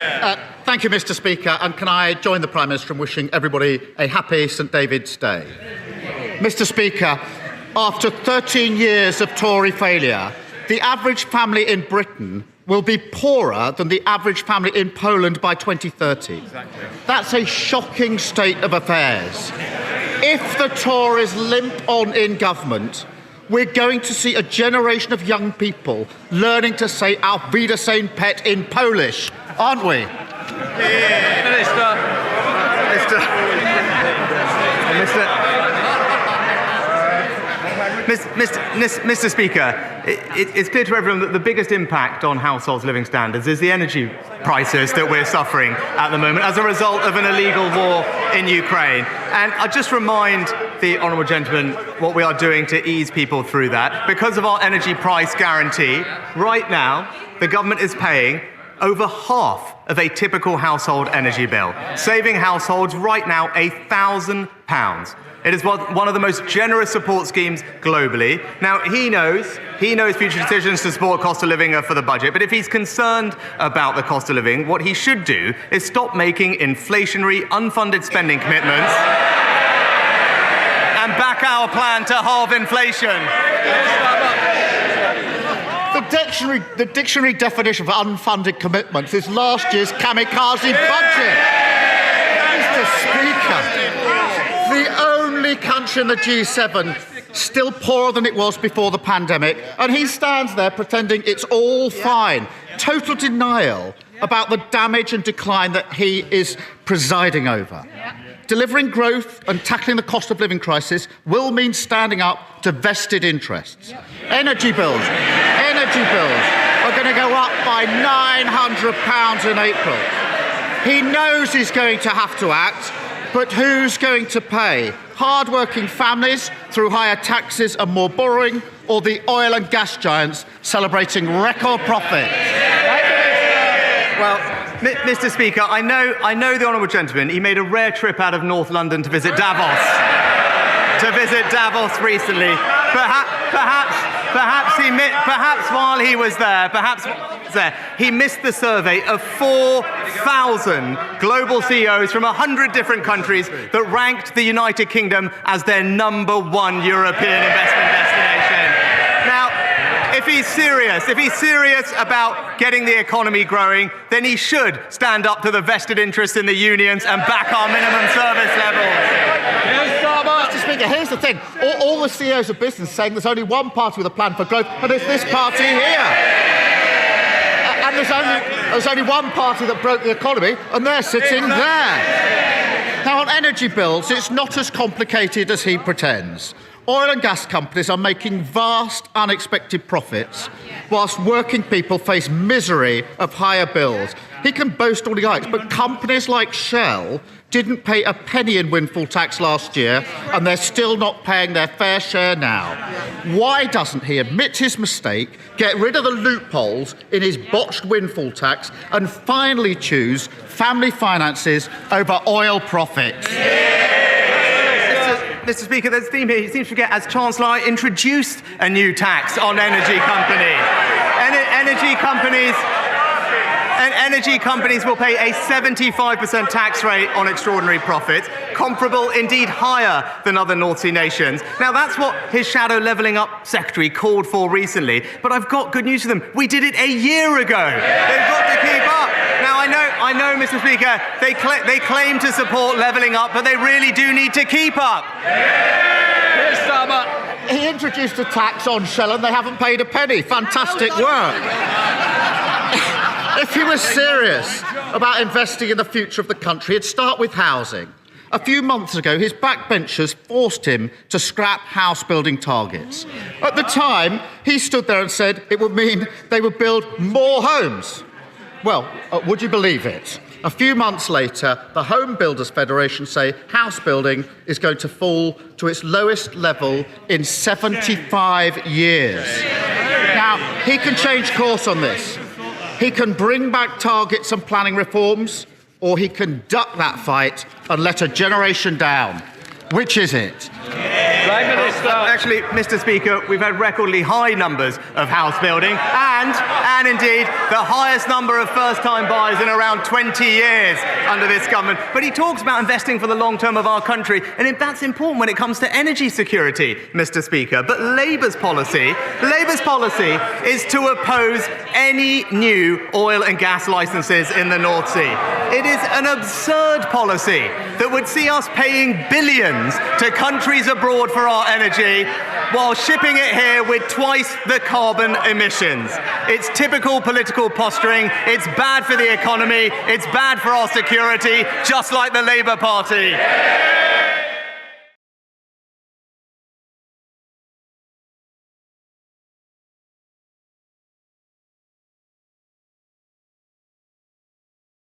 Thank you, Mr. Speaker, and can I join the Prime Minister in wishing everybody a happy St David's Day. Mr. Speaker, after 13 years of Tory failure, the average family in Britain will be poorer than the average family in Poland by 2030. Exactly. That's a shocking state of affairs. If the Tories limp on in government, we're going to see a generation of young people learning to say Auf Wiedersehen pet in Polish, aren't we? Mr. Speaker, it's clear to everyone that the biggest impact on households' living standards is the energy prices that we're suffering at the moment as a result of an illegal war in Ukraine. And I just remind the honourable gentleman what we are doing to ease people through that. Because of our energy price guarantee, right now, the government is paying over half of a typical household energy bill, saving households right now £1,000. It is one of the most generous support schemes globally. Now, he knows future decisions to support cost of living are for the budget, but if he's concerned about the cost of living, what he should do is stop making inflationary, unfunded spending commitments and back our plan to halve inflation. The dictionary definition of unfunded commitments is last year's kamikaze budget. Mr. Speaker, the only country in the G7 still poorer than it was before the pandemic, and he stands there pretending it's all fine. Total denial about the damage and decline that he is presiding over. Delivering growth and tackling the cost of living crisis will mean standing up to vested interests. Energy bills are going to go up by £900 in April. He knows he's going to have to act, but who's going to pay? Hard-working families through higher taxes and more borrowing, or the oil and gas giants celebrating record profits? Well, Mr. Speaker, I know the honourable gentleman. He made a rare trip out of North London to visit Davos. Recently. Perhaps while he was there, he missed the survey of 4,000 global CEOs from 100 different countries that ranked the United Kingdom as their #1 European investment destination. Now, if he's serious about getting the economy growing, then he should stand up to the vested interests in the unions and back our minimum service levels. Mr. Speaker, here's the thing. All the CEOs of business saying there's only one party with a plan for growth, and it's this party here. And there's only one party that broke the economy, and they're sitting there. Now, on energy bills, it's not as complicated as he pretends. Oil and gas companies are making vast, unexpected profits, whilst working people face misery of higher bills. He can boast all he likes, but companies like Shell didn't pay a penny in windfall tax last year, and they're still not paying their fair share now. Why doesn't he admit his mistake, get rid of the loopholes in his botched windfall tax, and finally choose family finances over oil profits? Mr. Speaker, there's a theme here. He seems to forget, as Chancellor, I introduced a new tax on energy companies. Energy companies will pay a 75% tax rate on extraordinary profits, comparable, indeed higher than other North Sea nations. Now, that's what his shadow levelling up secretary called for recently. But I've got good news for them. We did it a year ago. They've got to keep up. Now, I know, Mr. Speaker, they claim to support levelling up, but they really do need to keep up. Here's Starmer. He introduced a tax on Shell and they haven't paid a penny. Fantastic work. If he was serious about investing in the future of the country, he'd start with housing. A few months ago, his backbenchers forced him to scrap house-building targets. At the time, he stood there and said it would mean they would build more homes. Well, would you believe it? A few months later, the Home Builders Federation say house building is going to fall to its lowest level in 75 years. Now, he can change course on this. He can bring back targets and planning reforms, or he can duck that fight and let a generation down. Which is it? Prime Minister. Actually, Mr. Speaker, we've had recordly high numbers of house building and indeed the highest number of first-time buyers in around 20 years under this government. But he talks about investing for the long term of our country, and that's important when it comes to energy security, Mr. Speaker. But Labour's policy is to oppose any new oil and gas licences in the North Sea. It is an absurd policy that would see us paying billions to countries abroad for our energy while shipping it here with twice the carbon emissions. It's typical political posturing. It's bad for the economy. It's bad for our security, just like the Labour Party.